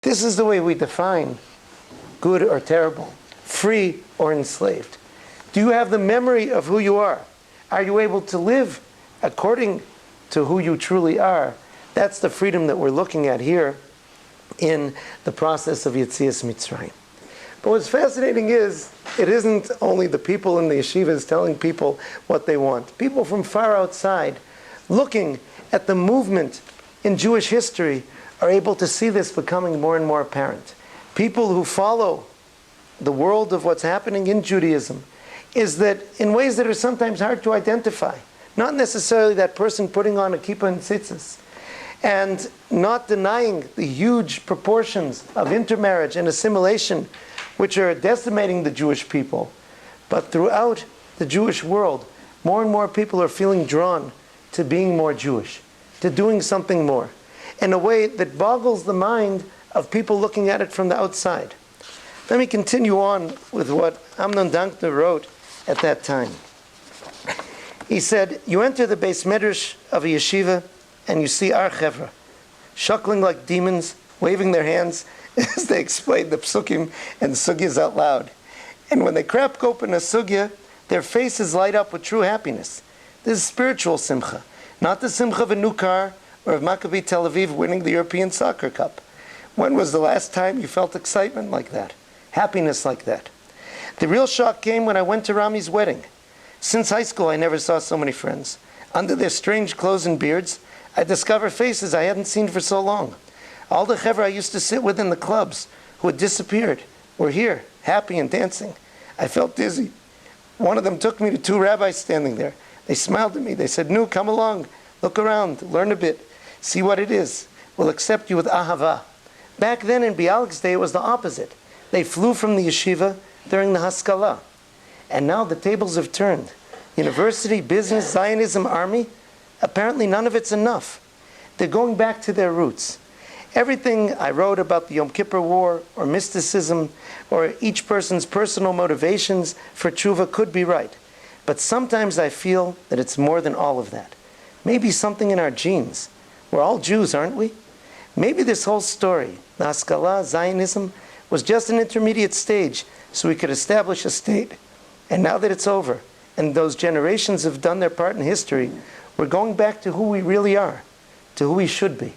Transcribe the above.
This is the way we define good or terrible, free or enslaved. Do you have the memory of who you are? Are you able to live according to who you truly are? That's the freedom that we're looking at here in the process of Yetzias Mitzrayim. But what's fascinating is, it isn't only the people in the yeshivas telling people what they want. People from far outside, looking at the movement in Jewish history, are able to see this becoming more and more apparent. People who follow the world of what's happening in Judaism is that in ways that are sometimes hard to identify. Not necessarily that person putting on a kippah and tzitzis, and not denying the huge proportions of intermarriage and assimilation which are decimating the Jewish people. But throughout the Jewish world, more and more people are feeling drawn to being more Jewish, to doing something more, in a way that boggles the mind of people looking at it from the outside. Let me continue on with what Amnon Dankner wrote at that time. He said, you enter the Beis Medrash of a yeshiva and you see our chevra, shuckling like demons, waving their hands as they explain the psukim and sugyas out loud. And when they crack open a sugya, their faces light up with true happiness. This is spiritual simcha, not the simcha of a new car or of Maccabi Tel Aviv winning the European Soccer Cup. When was the last time you felt excitement like that? Happiness like that? The real shock came when I went to Rami's wedding. Since high school, I never saw so many friends. Under their strange clothes and beards, I discovered faces I hadn't seen for so long. All the chevra I used to sit with in the clubs, who had disappeared, were here, happy and dancing. I felt dizzy. One of them took me to two rabbis standing there. They smiled at me. They said, "Nu, come along, look around, learn a bit, see what it is. We'll accept you with ahava." Back then in Bialik's day, it was the opposite. They flew from the yeshiva during the Haskalah. And now the tables have turned. University, business, Zionism, army, apparently none of it's enough. They're going back to their roots. Everything I wrote about the Yom Kippur War or mysticism or each person's personal motivations for tshuva could be right. But sometimes I feel that it's more than all of that. Maybe something in our genes. We're all Jews, aren't we? Maybe this whole story, the Haskalah, Zionism, was just an intermediate stage so we could establish a state. And now that it's over, and those generations have done their part in history, we're going back to who we really are, to who we should be.